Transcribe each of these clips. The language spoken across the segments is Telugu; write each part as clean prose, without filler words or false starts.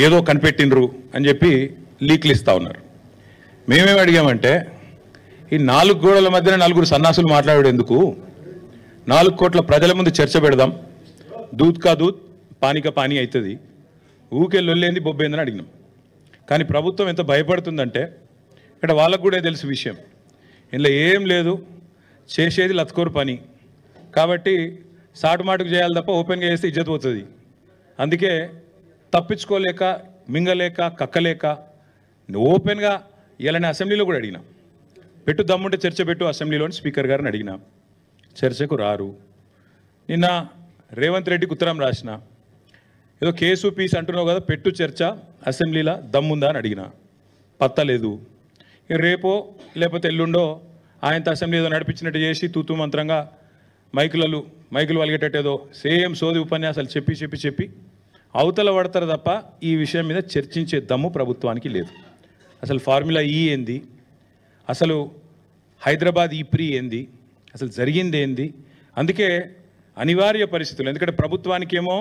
ఏదో కనిపెట్టినరు అని చెప్పి లీక్లు ఇస్తూ ఉన్నారు. మేమేమి అడిగామంటే ఈ 4 గోడల మధ్యన 4 సన్నాసులు మాట్లాడాడు ఎందుకు? 4 కోట్ల ప్రజల ముందు చర్చ పెడదాం, దూద్ కా దూద్ పానీ కా పానీ అవుతుంది, ఊకే లొల్లేంది బొబ్బేందని అడిగినాం. కానీ ప్రభుత్వం ఎంత భయపడుతుందంటే ఇక్కడ వాళ్ళకు కూడా తెలుసు విషయం, ఇందులో ఏం లేదు, చేసేది లత్కోరు పని కాబట్టి సాటుమాటుకు చేయాలి తప్ప ఓపెన్గా చేస్తే ఇజ్జత్ పోతుంది. అందుకే తప్పించుకోలేక మింగలేక కక్కలేక ఓపెన్గా ఇలానే అసెంబ్లీలో కూడా అడిగినా, పెట్టు దమ్ముంటే చర్చ పెట్టు అసెంబ్లీలోని స్పీకర్ గారిని అడిగినా, చర్చకు రారు. నిన్న రేవంత్ రెడ్డికి ఉత్తరం రాసిన, ఏదో కేసు పీస్ అంటున్నావు కదా, పెట్టు చర్చ అసెంబ్లీలో దమ్ముందా అని అడిగిన, పత్తలేదు. రేపో లేకపోతే ఎల్లుండో ఆయనతో అసెంబ్లీ ఏదో నడిపించినట్టు చేసి తూతూ మంత్రంగా మైకులు వలిగేటట్టేదో సేమ్ సోది ఉపన్యాసాలు చెప్పి అవతల పడతారు తప్ప ఈ విషయం మీద చర్చించే దమ్ము ప్రభుత్వానికి లేదు. అసలు ఫార్ములా ఈ ఏంది, అసలు హైదరాబాద్ ఈ ప్రీ ఏంది, అసలు జరిగింది ఏంది? అందుకే అనివార్య పరిస్థితులు, ఎందుకంటే ప్రభుత్వానికి ఏమో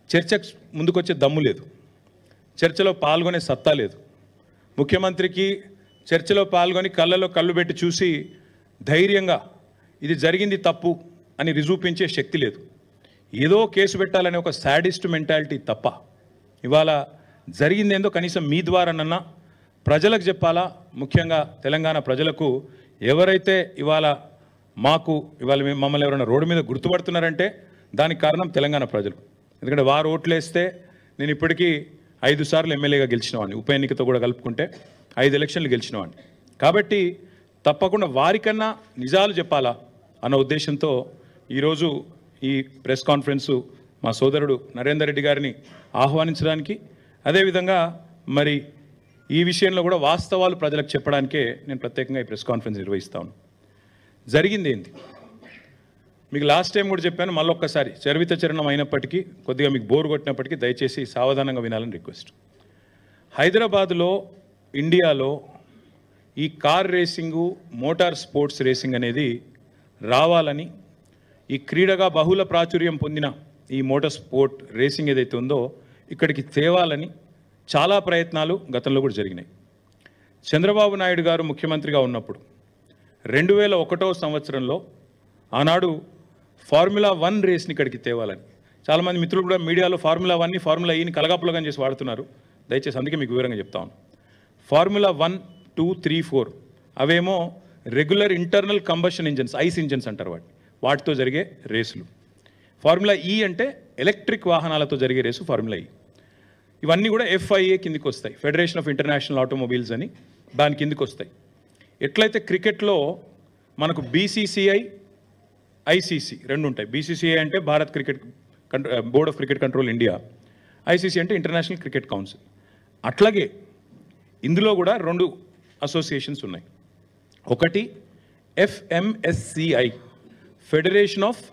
చర్చకు ముందుకొచ్చే దమ్ము లేదు, చర్చలో పాల్గొనే సత్తా లేదు. ముఖ్యమంత్రికి చర్చలో పాల్గొని కళ్ళలో కళ్ళు పెట్టి చూసి ధైర్యంగా ఇది జరిగింది తప్పు అని రుజువుపించే శక్తి లేదు. ఏదో కేసు పెట్టాలనే ఒక సాడిస్ట్ మెంటాలిటీ తప్ప ఇవాళ జరిగిందేందో కనీసం మీ ద్వారానన్నా ప్రజలకు చెప్పాలా. ముఖ్యంగా తెలంగాణ ప్రజలకు ఎవరైతే ఇవాళ మమ్మల్ని ఎవరైనా రోడ్డు మీద గుర్తుపడుతున్నారంటే దానికి కారణం తెలంగాణ ప్రజలు. ఎందుకంటే వారు ఓట్లేస్తే నేను ఇప్పటికీ 5 సార్లు ఎమ్మెల్యేగా గెలిచినవాడిని, ఉప ఎన్నికతో కూడా కలుపుకుంటే 5 ఎలక్షన్లు గెలిచినవాడిని. కాబట్టి తప్పకుండా వారికన్నా నిజాలు చెప్పాలా అన్న ఉద్దేశంతో ఈరోజు ఈ ప్రెస్ కాన్ఫరెన్సు మా సోదరుడు నరేందర్ రెడ్డి గారిని ఆహ్వానించడానికి, అదేవిధంగా మరి ఈ విషయంలో కూడా వాస్తవాలు ప్రజలకు చెప్పడానికే నేను ప్రత్యేకంగా ఈ ప్రెస్ కాన్ఫరెన్స్ నిర్వహిస్తాను. జరిగింది ఏంటి మీకు లాస్ట్ టైం కూడా చెప్పాను, మళ్ళొక్కసారి చరివిత చరణం అయినప్పటికీ కొద్దిగా మీకు బోర్ కొట్టినప్పటికీ దయచేసి సావధానంగా వినాలని రిక్వెస్ట్. హైదరాబాద్లో ఇండియాలో ఈ car racing, motor sports racing అనేది రావాలని, ఈ క్రీడగా బహుళ ప్రాచుర్యం పొందిన ఈ మోటార్ స్పోర్ట్ రేసింగ్ ఏదైతే ఉందో ఇక్కడికి తేవాలని చాలా ప్రయత్నాలు గతంలో కూడా జరిగినాయి. చంద్రబాబు నాయుడు గారు ముఖ్యమంత్రిగా ఉన్నప్పుడు 2001వ సంవత్సరంలో ఆనాడు ఫార్ములా 1 రేస్ని ఇక్కడికి తేవాలని, చాలామంది మిత్రులు కూడా మీడియాలో ఫార్ములా 1ని ఫార్ములా ఈని కలగాపులగం చేసి వాడుతున్నారు. దయచేసి అందుకే మీకు వివరంగా చెప్తాను. ఫార్ములా 1, 2, 3, 4 అవేమో regular internal combustion engines, ice engines అంటారు వాటితో జరిగే రేసులు. ఫార్ములా ఈ అంటే ఎలక్ట్రిక్ వాహనాలతో జరిగే రేసు ఫార్ములా ఈ. ఇవన్నీ కూడా FIA కిందికి వస్తాయి, ఫెడరేషన్ ఆఫ్ ఇంటర్నేషనల్ ఆటోమొబైల్స్ అని, దాని కిందికి వస్తాయి. ఎట్లయితే క్రికెట్లో మనకు BCCI, ICC 2 ఉంటాయి. BCCI అంటే Bharat cricket board of cricket control India, ICC అంటే ఇంటర్నేషనల్ క్రికెట్ కౌన్సిల్. అట్లాగే ఇందులో కూడా 2 అసోసియేషన్స్ ఉన్నాయి. ఒకటి FMSCI, federation of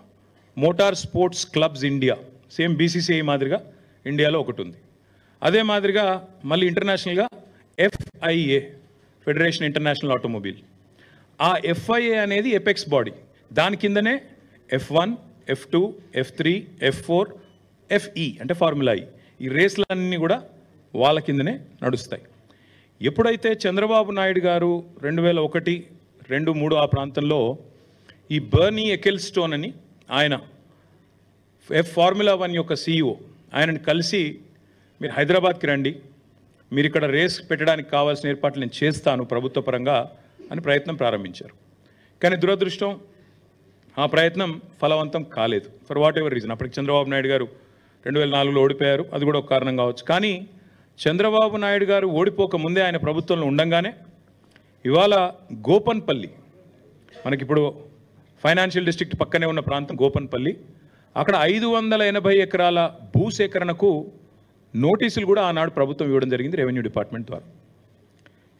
motor sports clubs India, same BCCI మాదిరిగా ఇండియాలో ఒకటి ఉంది. అదే మాదిరిగా మళ్ళీ ఇంటర్నేషనల్గా FIA, ఫెడరేషన్ ఇంటర్నేషనల్ ఆటోమొబైల్. ఆ FIA అనేది ఎపెక్స్ బాడీ, దాని కిందనే F1, F2, F3, F4, FE అంటే ఫార్ములా ఈ. ఈ రేస్లన్నీ కూడా వాళ్ళ కిందనే నడుస్తాయి. ఎప్పుడైతే చంద్రబాబు నాయుడు గారు 2001, 2, 3 ఆ ప్రాంతంలో ఈ బర్నీ ఎకెల్స్టోన్ అని ఆయన ఫార్ములా 1 యొక్క CEO ఆయనని కలిసి మీరు హైదరాబాద్కి రండి, మీరు ఇక్కడ రేస్ పెట్టడానికి కావాల్సిన ఏర్పాట్లు నేను చేస్తాను ప్రభుత్వ పరంగా అని ప్రయత్నం ప్రారంభించారు. కానీ దురదృష్టం ఆ ప్రయత్నం ఫలవంతం కాలేదు, ఫర్ వాట్ ఎవర్ రీజన్. అప్పటికి చంద్రబాబు నాయుడు గారు 2004లో ఓడిపోయారు, అది కూడా ఒక కారణం కావచ్చు. కానీ చంద్రబాబు నాయుడు గారు ఓడిపోక ముందే ఆయన ప్రభుత్వంలో ఉండంగానే ఇవాళ గోపన్పల్లి, మనకిప్పుడు ఫైనాన్షియల్ డిస్ట్రిక్ట్ పక్కనే ఉన్న ప్రాంతం గోపన్పల్లి, అక్కడ 580 ఎకరాల భూసేకరణకు నోటీసులు కూడా ఆనాడు ప్రభుత్వం ఇవ్వడం జరిగింది రెవెన్యూ డిపార్ట్మెంట్ ద్వారా.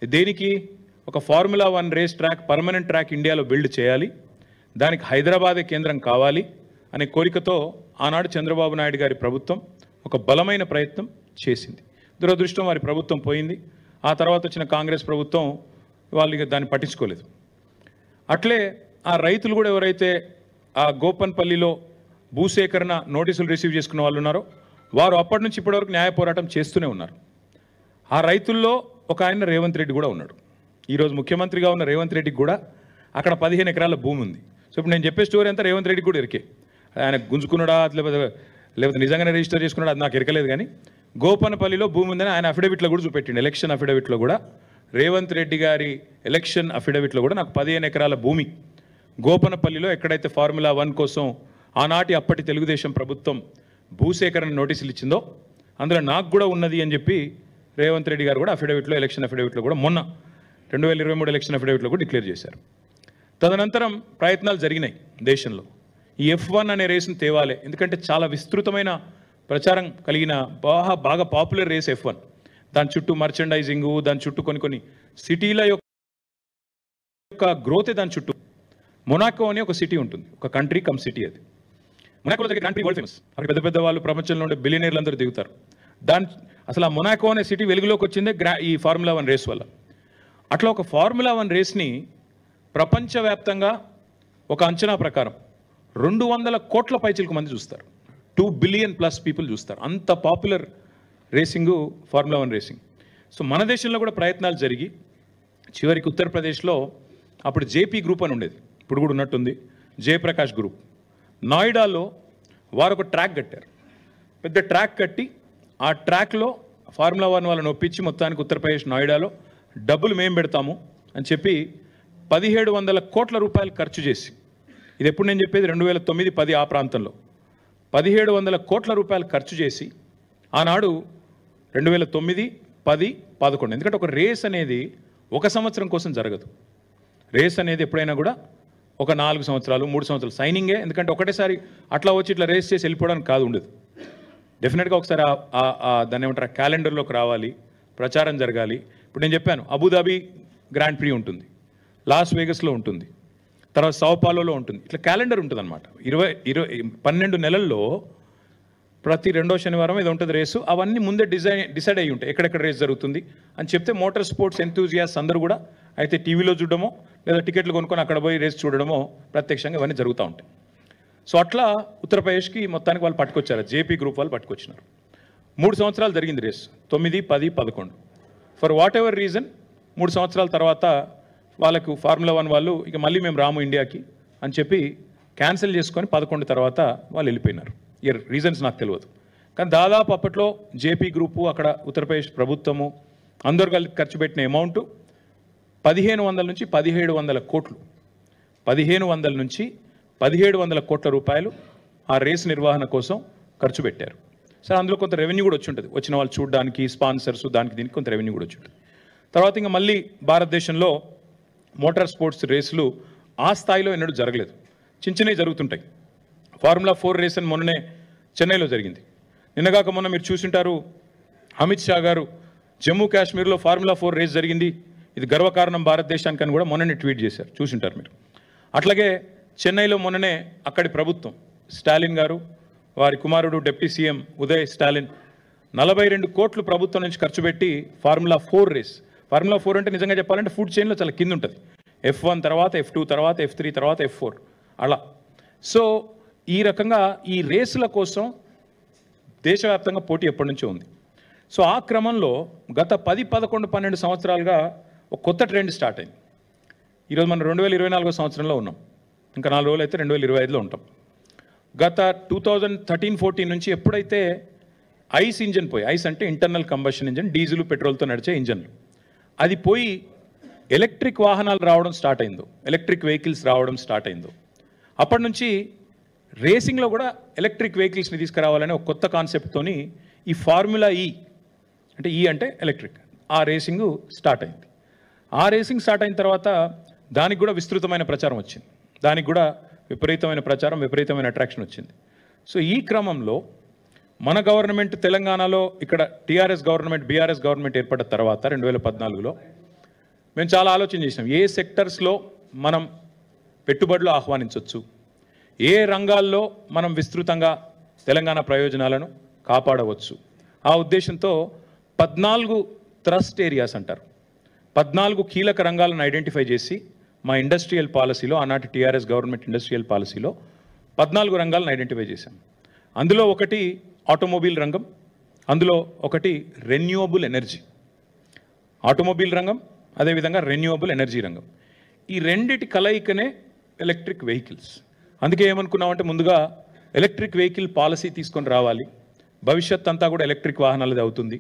దేనికి? ఒక formula 1 race track, permanent track ఇండియాలో బిల్డ్ చేయాలి, దానికి హైదరాబాదే కేంద్రం కావాలి అనే కోరికతో ఆనాడు చంద్రబాబు నాయుడు గారి ప్రభుత్వం ఒక బలమైన ప్రయత్నం చేసింది. దురదృష్టం వారి ప్రభుత్వం పోయింది. ఆ తర్వాత వచ్చిన కాంగ్రెస్ ప్రభుత్వం వాళ్ళు దాన్ని పట్టించుకోలేదు. అట్లే ఆ రైతులు కూడా ఎవరైతే ఆ గోపన్పల్లిలో భూసేకరణ నోటీసులు రిసీవ్ చేసుకున్న వాళ్ళు ఉన్నారో వారు అప్పటి నుంచి ఇప్పటివరకు న్యాయ పోరాటం చేస్తూనే ఉన్నారు. ఆ రైతుల్లో ఒక ఆయన రేవంత్ రెడ్డి కూడా ఉన్నాడు. ఈరోజు ముఖ్యమంత్రిగా ఉన్న రేవంత్ రెడ్డికి కూడా అక్కడ 15 ఎకరాల భూమి ఉంది. సో ఇప్పుడు నేను చెప్పే స్టోరీ అంతా రేవంత్ రెడ్డికి కూడా ఎరికే. ఆయన గుంజుకున్నాడా లేకపోతే నిజంగానే రిజిస్టర్ చేసుకున్నాడా అది నాకు ఎరకలేదు. కానీ గోపనపల్లిలో భూమి ఉందని ఆయన అఫిడవిట్లో కూడా చూపెట్టిండు. ఎలక్షన్ అఫిడవిట్లో కూడా రేవంత్ రెడ్డి గారి ఎలక్షన్ అఫిడవిట్లో కూడా నాకు 15 ఎకరాల భూమి గోపనపల్లిలో ఎక్కడైతే ఫార్ములా 1 కోసం ఆనాటి అప్పటి తెలుగుదేశం ప్రభుత్వం భూసేకరణ నోటీసులు ఇచ్చిందో అందులో నాకు కూడా ఉన్నది అని చెప్పి రేవంత్ రెడ్డి గారు కూడా అఫిడవిట్లో ఎలక్షన్ అఫిడవిట్లో కూడా మొన్న 2023 ఎలక్షన్ అఫిడవిట్లో కూడా డిక్లేర్ చేశారు. తదనంతరం ప్రయత్నాలు జరిగినాయి దేశంలో. ఈ F1 అనే రేసును తేవాలి, ఎందుకంటే చాలా విస్తృతమైన ప్రచారం కలిగిన బాగా పాపులర్ రేస్ F1. దాని చుట్టూ మర్చెండైజింగు, దాని చుట్టూ కొన్ని సిటీల యొక్క గ్రోతే దాని చుట్టూ. మొనాకో అనే ఒక సిటీ ఉంటుంది, ఒక కంట్రీ కమ్ సిటీ. అది మొనాకోలో దగ్గర కంట్రీ వరల్డ్ ఫేమస్. అక్కడ పెద్ద పెద్ద వాళ్ళు ప్రపంచంలో ఉండే బిలియనీర్లు అందరూ దిగుతారు. అసలు ఆ మొనాకో అనే సిటీ వెలుగులోకి వచ్చిందే ఈ ఫార్ములా 1 రేస్ వల్ల. అట్లా ఒక ఫార్ములా 1 రేస్ని ప్రపంచవ్యాప్తంగా ఒక అంచనా ప్రకారం 200 కోట్ల పైచిలకు మంది చూస్తారు. 2 బిలియన్ ప్లస్ పీపుల్ చూస్తారు. అంత popular racing formula 1 racing. So మన దేశంలో కూడా ప్రయత్నాలు జరిగి చివరికి ఉత్తరప్రదేశ్లో అప్పుడు జేపీ గ్రూప్ అని ఉండేది, ఇప్పుడు కూడా ఉన్నట్టుంది, జయప్రకాష్ గ్రూప్. నోయిడాలో వారు ఒక ట్రాక్ కట్టారు, పెద్ద ట్రాక్ కట్టి ఆ ట్రాక్లో ఫార్ములా 1 వాళ్ళని ఒప్పించి మొత్తానికి ఉత్తరప్రదేశ్ నోయిడాలో డబ్బులు మేము పెడతాము అని చెప్పి 1700 కోట్ల రూపాయలు ఖర్చు చేసి, ఇది ఎప్పుడు నేను చెప్పేది 2009-10 ఆ ప్రాంతంలో 1700 కోట్ల రూపాయలు ఖర్చు చేసి ఆనాడు 2009, 10, 11. ఎందుకంటే ఒక రేస్ అనేది 1 సంవత్సరం కోసం జరగదు. రేస్ అనేది ఎప్పుడైనా కూడా ఒక 4 సంవత్సరాలు 3 సంవత్సరాలు సైనింగే. ఎందుకంటే ఒకటేసారి అట్లా వచ్చి ఇట్లా రేస్ చేసి వెళ్ళిపోవడానికి కాదు, ఉండదు. డెఫినెట్గా ఒకసారి దాన్ని ఏమంటారు క్యాలెండర్లోకి రావాలి, ప్రచారం జరగాలి. ఇప్పుడు నేను చెప్పాను అబుదాబి గ్రాండ్ ప్రీ ఉంటుంది, లాస్ వేగస్లో ఉంటుంది, తర్వాత సౌపాలోలో ఉంటుంది. ఇట్లా క్యాలెండర్ ఉంటుంది అనమాట. 12 నెలల్లో ప్రతి 2వ శనివారం ఇది ఉంటుంది రేసు. అవన్నీ ముందే డిసైడ్ అయ్యి ఉంటాయి ఎక్కడెక్కడ రేస్ జరుగుతుంది అని చెప్తే మోటార్ స్పోర్ట్స్ ఎంతూజియాస్ అందరూ కూడా అయితే టీవీలో చూడడమో లేదా టికెట్లు కొనుక్కొని అక్కడ పోయి రేస్ చూడడమో ప్రత్యక్షంగా ఇవన్నీ జరుగుతూ ఉంటాయి. సో అట్లా ఉత్తరప్రదేశ్కి మొత్తానికి వాళ్ళు పట్టుకొచ్చారు, జేపీ గ్రూప్ వాళ్ళు పట్టుకొచ్చినారు. 3 సంవత్సరాలు జరిగింది race, 9, 10, 11. For whatever reason 3 సంవత్సరాల తర్వాత వాళ్ళకు ఫార్ములా 1 వాళ్ళు ఇక మళ్ళీ మేము రాము ఇండియాకి అని చెప్పి క్యాన్సిల్ చేసుకొని 11 తర్వాత వాళ్ళు వెళ్ళిపోయినారు. రీజన్స్ నాకు తెలియదు. కానీ దాదాపు అప్పట్లో జేపీ గ్రూపు అక్కడ ఉత్తరప్రదేశ్ ప్రభుత్వము అందరూ కలిసి ఖర్చు పెట్టిన అమౌంట్ 1500 నుంచి 1700 కోట్లు. 1500 నుంచి 1700 కోట్ల రూపాయలు ఆ రేస్ నిర్వహణ కోసం ఖర్చు పెట్టారు. సరే, అందులో కొంత రెవెన్యూ కూడా వచ్చి ఉంటుంది, వచ్చిన వాళ్ళు చూడడానికి, స్పాన్సర్స్, దానికి దీనికి కొంత రెవెన్యూ కూడా వచ్చి ఉంటుంది. తర్వాత ఇంకా మళ్ళీ భారతదేశంలో మోటార్ స్పోర్ట్స్ రేసులు ఆ స్థాయిలో ఎన్నడూ జరగలేదు, చిన్నవి జరుగుతుంటాయి. ఫార్ములా 4 రేస్ అని మొన్ననే చెన్నైలో జరిగింది. నిన్నగాక మొన్న మీరు చూసింటారు, అమిత్ షా గారు జమ్మూ కాశ్మీర్లో ఫార్ములా 4 రేస్ జరిగింది, ఇది గర్వకారణం భారతదేశానికి అని కూడా మొన్ననే ట్వీట్ చేశారు, చూసింటారు మీరు. అట్లాగే చెన్నైలో మొన్ననే అక్కడి ప్రభుత్వం స్టాలిన్ గారు, వారి కుమారుడు డిప్యూటీ సీఎం ఉదయ్ స్టాలిన్ 42 కోట్లు ప్రభుత్వం నుంచి ఖర్చు పెట్టి ఫార్ములా 4 రేస్. ఫార్ములా 4 అంటే నిజంగా చెప్పాలంటే ఫుడ్ చైన్లో చాలా కింద ఉంటుంది. F1 తర్వాత F2 తర్వాత F3 తర్వాత F4 అలా. సో ఈ రకంగా ఈ రేసుల కోసం దేశవ్యాప్తంగా పోటీ ఎప్పటి నుంచో ఉంది. సో ఆ క్రమంలో గత 10, 11, 12 సంవత్సరాలుగా ఒక కొత్త ట్రెండ్ స్టార్ట్ అయింది. ఈరోజు మనం 2024 సంవత్సరంలో ఉన్నాం, ఇంకా 4 రోజులు అయితే 2025లో ఉంటాం. గత 2013-14 నుంచి ఎప్పుడైతే ఐస్ ఇంజన్ పోయి, ఐస్ అంటే ఇంటర్నల్ కంబషన్ ఇంజన్, డీజిల్ పెట్రోల్తో నడిచే ఇంజన్లు, అది పోయి ఎలక్ట్రిక్ వాహనాలు రావడం స్టార్ట్ అయిందో, ఎలక్ట్రిక్ వెహికల్స్ రావడం స్టార్ట్ అయిందో, అప్పటి నుంచి రేసింగ్లో కూడా ఎలక్ట్రిక్ వెహికల్స్ని తీసుకురావాలనే ఒక కొత్త కాన్సెప్ట్తోని ఈ ఫార్ములా ఈ అంటే ఎలక్ట్రిక్, ఆ రేసింగ్ స్టార్ట్ అయింది. ఆ రేసింగ్ స్టార్ట్ అయిన తర్వాత దానికి కూడా విస్తృతమైన ప్రచారం వచ్చింది, దానికి కూడా విపరీతమైన ప్రచారం, విపరీతమైన అట్రాక్షన్ వచ్చింది. సో ఈ క్రమంలో మన గవర్నమెంట్ తెలంగాణలో ఇక్కడ టీఆర్ఎస్ గవర్నమెంట్, బీఆర్ఎస్ గవర్నమెంట్ ఏర్పడిన తర్వాత 2014లో మేము చాలా ఆలోచన చేసినాం, ఏ సెక్టర్స్లో మనం పెట్టుబడులు ఆహ్వానించవచ్చు, ఏ రంగాల్లో మనం విస్తృతంగా తెలంగాణ ప్రయోజనాలను కాపాడవచ్చు. ఆ ఉద్దేశంతో 14 థ్రస్ట్ ఏరియాస్ అంటారు, 14 కీలక రంగాలను ఐడెంటిఫై చేసి మా ఇండస్ట్రియల్ పాలసీలో, ఆనాటి టీఆర్ఎస్ గవర్నమెంట్ ఇండస్ట్రియల్ పాలసీలో 14 రంగాలను ఐడెంటిఫై చేశాం. అందులో ఒకటి ఆటోమొబైల్ రంగం, అందులో ఒకటి రెన్యూవబుల్ ఎనర్జీ. ఆటోమొబైల్ రంగం, అదేవిధంగా రెన్యూవబుల్ ఎనర్జీ రంగం. ఈ రెండిటి కలయికనే ఎలక్ట్రిక్ వెహికల్స్. అందుకే ఏమనుకున్నామంటే ముందుగా ఎలక్ట్రిక్ వెహికల్ పాలసీ తీసుకొని రావాలి. భవిష్యత్ అంతా కూడా ఎలక్ట్రిక్ వాహనాలది అవుతుంది.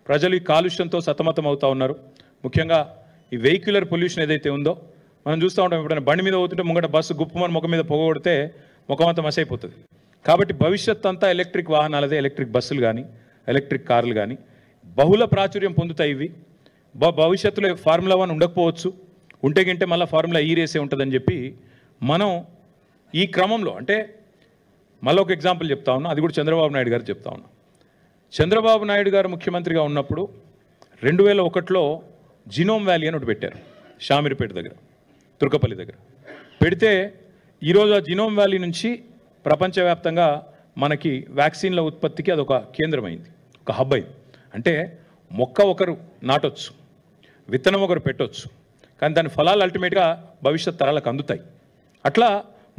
ప్రజలు ఈ కాలుష్యంతో సతమతం అవుతూ ఉన్నారు. ముఖ్యంగా ఈ వెహిక్యులర్ పొల్యూషన్ ఏదైతే ఉందో మనం చూస్తూ ఉంటాం. ఎప్పుడైనా బండి మీద పోతుంటే ముంగట బస్సు గుప్పమని ముఖం మీద పొగొడితే ముఖమంతా మసైపోతుంది. కాబట్టి భవిష్యత్ అంతా ఎలక్ట్రిక్ వాహనాలదే. ఎలక్ట్రిక్ బస్సులు కానీ ఎలక్ట్రిక్ కార్లు కానీ బహుళ ప్రాచుర్యం పొందుతాయి. ఇవి భవిష్యత్తులో ఫార్ములా 1 ఉండకపోవచ్చు, ఉంటే గింటే మళ్ళీ ఫార్ములా ఈ రేసే ఉంటుందని చెప్పి మనం ఈ క్రమంలో, అంటే మళ్ళీ ఒక ఎగ్జాంపుల్ చెప్తా ఉన్నా, అది కూడా చంద్రబాబు నాయుడు గారు చెప్తా ఉన్నా. చంద్రబాబు నాయుడు గారు ముఖ్యమంత్రిగా ఉన్నప్పుడు 2001లో జినోమ్ వ్యాలీ అని ఒకటి పెట్టారు షామీర్పేట దగ్గర, తుర్కపల్లి దగ్గర పెడితే ఈరోజు ఆ జినోమ్ వ్యాలీ నుంచి ప్రపంచవ్యాప్తంగా మనకి వ్యాక్సిన్ల ఉత్పత్తికి అదొక కేంద్రమైంది, ఒక హబ్ అయింది. అంటే మొక్క ఒకరు నాటొచ్చు, విత్తనం ఒకరు పెట్టవచ్చు, కానీ దాని ఫలాలు అల్టిమేట్గా భవిష్యత్ తరాలకు అందుతాయి. అట్లా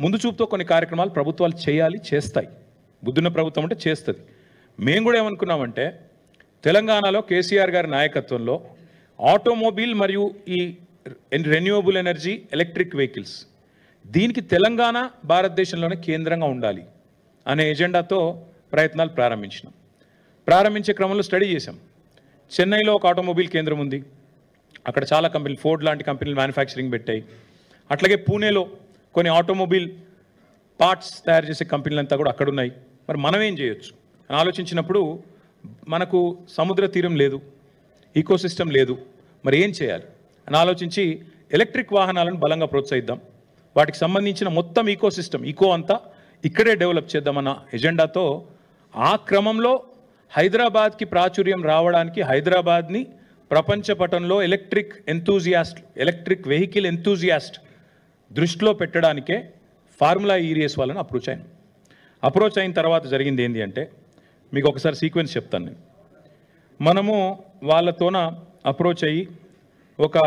ముందు చూపుతో కొన్ని కార్యక్రమాలు ప్రభుత్వాలు చేయాలి, చేస్తాయి. బుద్ధున్న ప్రభుత్వం అంటే చేస్తుంది. మేము కూడా ఏమనుకున్నామంటే తెలంగాణలో కేసీఆర్ గారి నాయకత్వంలో ఆటోమొబైల్ మరియు ఈ రెన్యూవబుల్ ఎనర్జీ ఎలక్ట్రిక్ వెహికల్స్ దీనికి తెలంగాణ భారతదేశంలోనే కేంద్రంగా ఉండాలి అనే ఎజెండాతో ప్రయత్నాలు ప్రారంభించినాం. ప్రారంభించే క్రమంలో స్టడీ చేశాం. చెన్నైలో ఒక ఆటోమొబైల్ కేంద్రం ఉంది. అక్కడ చాలా కంపెనీలు, ఫోర్డ్ లాంటి కంపెనీలు మ్యానుఫ్యాక్చరింగ్ పెట్టాయి. అట్లాగే పూణేలో కొన్ని ఆటోమొబైల్ పార్ట్స్ తయారు చేసే కంపెనీలంతా కూడా అక్కడ ఉన్నాయి. మరి మనం ఏం చేయొచ్చు అని ఆలోచించినప్పుడు మనకు సముద్ర తీరం లేదు, ఈకోసిస్టమ్ లేదు, మరి ఏం చేయాలి అని ఆలోచించి ఎలక్ట్రిక్ వాహనాలను బలంగా ప్రోత్సహిద్దాం, వాటికి సంబంధించిన మొత్తం ఈకోసిస్టమ్ అంతా ఇక్కడే డెవలప్ చేద్దామన్న ఎజెండాతో ఆ క్రమంలో హైదరాబాద్కి ప్రాచుర్యం రావడానికి, హైదరాబాద్ని ప్రపంచ పటంలో ఎలక్ట్రిక్ వెహికల్ ఎంతూజియాస్ట్ దృష్టిలో పెట్టడానికే ఫార్ములా ఈ రేస్ వాళ్ళని అప్రోచ్ అయిన తర్వాత జరిగింది ఏంటి అంటే మీకు ఒకసారి సీక్వెన్స్ చెప్తాను నేను. మనము వాళ్ళతోన అప్రోచ్ అయ్యి ఒక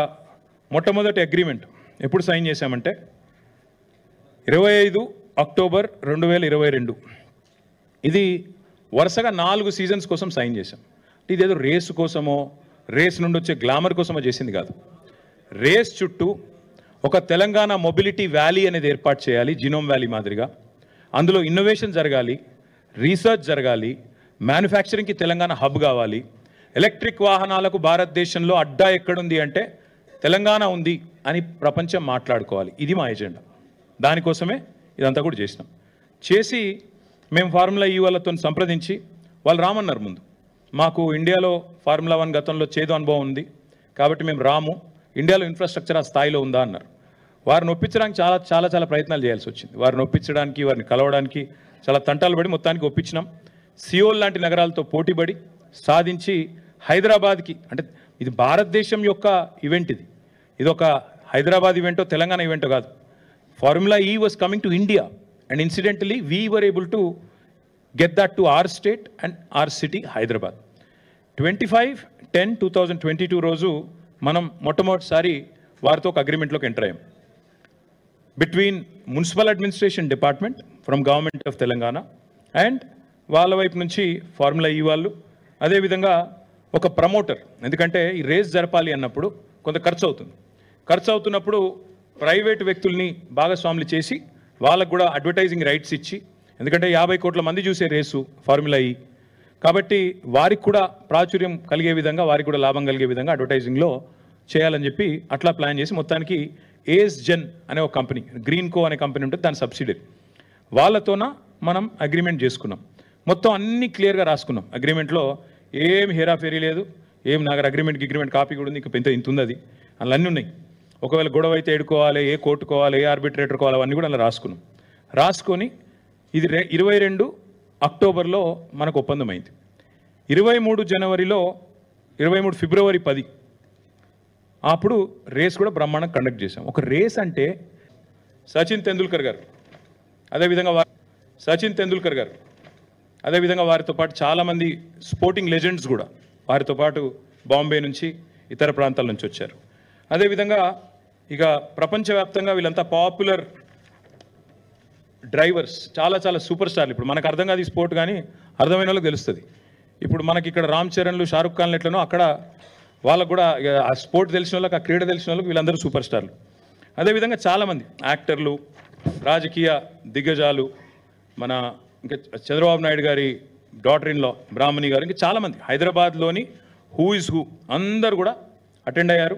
మొట్టమొదటి అగ్రిమెంట్ ఎప్పుడు సైన్ చేశామంటే 25 అక్టోబర్ 2022. ఇది వరుసగా 4 సీజన్స్ కోసం సైన్ చేశాం. ఇదేదో రేసు కోసమో రేస్ నుండి వచ్చే గ్లామర్ కోసమో చేసింది కాదు. రేస్ చుట్టూ ఒక తెలంగాణ మొబిలిటీ వ్యాలీ అనేది ఏర్పాటు చేయాలి, జినోమ్ వ్యాలీ మాదిరిగా. అందులో ఇన్నోవేషన్ జరగాలి, రీసెర్చ్ జరగాలి, మ్యానుఫ్యాక్చరింగ్కి తెలంగాణ హబ్ కావాలి. ఎలక్ట్రిక్ వాహనాలకు భారతదేశంలో అడ్డా ఎక్కడుంది అంటే తెలంగాణ ఉంది అని ప్రపంచం మాట్లాడుకోవాలి. ఇది మా ఎజెండా. దానికోసమే ఇదంతా కూడా చేసి మేము ఫార్ములా ఈ వాళ్ళతో సంప్రదించి వాళ్ళు రామన్నారు. ముందు మాకు ఇండియాలో ఫార్ములా 1 గతంలో చేదు అనుభవం ఉంది కాబట్టి మేము రాము, ఇండియాలో ఇన్ఫ్రాస్ట్రక్చర్ ఆ స్థాయిలో ఉందా అన్నారు. వారిని ఒప్పించడానికి చాలా ప్రయత్నాలు చేయాల్సి వచ్చింది. వారిని ఒప్పించడానికి, వారిని కలవడానికి చాలా తంటాలు పడి మొత్తానికి ఒప్పించినాం. సియోల్ లాంటి నగరాలతో పోటీపడి సాధించి హైదరాబాద్కి, అంటే ఇది భారతదేశం యొక్క ఈవెంట్, ఇది ఒక హైదరాబాద్ ఈవెంటో తెలంగాణ ఈవెంటో కాదు. ఫార్ములా ఈ was coming to India and incidentally we were able to get that to our state and our city, Hyderabad. 25/10/2022 రోజు మనం మొట్టమొదటిసారి వారితో ఒక అగ్రిమెంట్లోకి ఎంటర్ అయ్యాం. Between municipal administration department from government of Telangana and వాళ్ళ వైపు నుంచి ఫార్ములా ఈ వాళ్ళు, అదేవిధంగా ఒక ప్రమోటర్. ఎందుకంటే ఈ రేస్ జరపాలి అన్నప్పుడు కొంత ఖర్చు అవుతున్నప్పుడు ప్రైవేటు వ్యక్తుల్ని భాగస్వాములు చేసి వాళ్ళకు కూడా అడ్వర్టైజింగ్ రైట్స్ ఇచ్చి, ఎందుకంటే 50 కోట్ల మంది చూసే రేసు ఫార్ములా ఈ, కాబట్టి వారికి కూడా ప్రాచుర్యం కలిగే విధంగా, వారికి కూడా లాభం కలిగే విధంగా అడ్వర్టైజింగ్లో చేయాలని చెప్పి అట్లా ప్లాన్ చేసి మొత్తానికి ఏఎస్ జెన్ అనే ఒక కంపెనీ, గ్రీన్ కో అనే కంపెనీ ఉంటుంది, దాని సబ్సిడరీ, వాళ్ళతోన మనం అగ్రిమెంట్ చేసుకున్నాం. మొత్తం అన్ని క్లియర్గా రాసుకున్నాం. అగ్రిమెంట్లో ఏం హేరాఫేరీ లేదు, ఏం నాకు అగ్రిమెంట్ కాపీ కూడా ఉంది, ఇంకా ఇంత ఉంది, అది అందులో అన్నీ ఉన్నాయి. ఒకవేళ గొడవ అయితే ఎడుకోవాలి, ఏ కోర్టుకోవాలి, ఏ ఆర్బిట్రేటర్ కోవాలి, అవన్నీ కూడా అలా రాసుకొని ఇది 22 అక్టోబర్లో మనకు ఒప్పందం అయింది. 23 ఫిబ్రవరి 10 అప్పుడు రేస్ కూడా బ్రహ్మాండంగా కండక్ట్ చేశాం. ఒక రేస్ అంటే సచిన్ తెందుల్కర్ గారు, అదేవిధంగా వారితో పాటు చాలామంది స్పోర్టింగ్ లెజెండ్స్ కూడా వారితో పాటు బాంబే నుంచి ఇతర ప్రాంతాల నుంచి వచ్చారు. అదేవిధంగా ఇక ప్రపంచవ్యాప్తంగా వీళ్ళంతా పాపులర్ డ్రైవర్స్, చాలా సూపర్ స్టార్లు. ఇప్పుడు మనకు అర్థం కాదు ఈ స్పోర్ట్, కానీ అర్థమైన వాళ్ళకి తెలుస్తుంది. ఇప్పుడు మనకి ఇక్కడ రామ్ చరణ్లు, షారుఖ్ ఖాన్లు ఎట్లనో అక్కడ వాళ్ళకు కూడా ఆ స్పోర్ట్ తెలిసిన వాళ్ళకి, ఆ క్రీడ తెలిసిన వాళ్ళకి వీళ్ళందరూ సూపర్ స్టార్లు. అదేవిధంగా చాలామంది యాక్టర్లు, రాజకీయ దిగ్గజాలు, మన ఇంకా చంద్రబాబు నాయుడు గారి డాటర్ ఇన్లో బ్రాహ్మణి గారు, ఇంకా చాలామంది హైదరాబాద్లోని హూ ఇస్ హూ అందరూ కూడా అటెండ్ అయ్యారు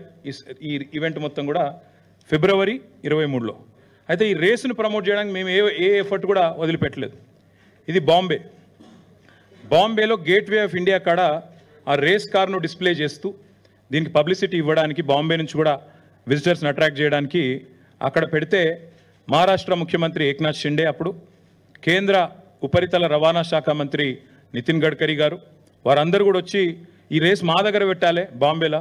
ఈ ఈవెంట్ మొత్తం కూడా ఫిబ్రవరి 23లో. అయితే ఈ రేసును ప్రమోట్ చేయడానికి మేము ఏ ఎఫర్ట్ కూడా వదిలిపెట్టలేదు. ఇది బాంబేలో గేట్వే ఆఫ్ ఇండియా కాడ ఆ రేస్ కార్ను డిస్ప్లే చేస్తూ దీనికి పబ్లిసిటీ ఇవ్వడానికి, బాంబే నుంచి కూడా విజిటర్స్ని అట్రాక్ట్ చేయడానికి అక్కడ పెడితే మహారాష్ట్ర ముఖ్యమంత్రి ఏక్నాథ్ షిండే, అప్పుడు కేంద్ర ఉపరితల రవాణా శాఖ మంత్రి నితిన్ గడ్కరీ గారు, వారందరూ కూడా వచ్చి ఈ రేస్ మా దగ్గర పెట్టాలి బాంబేలా,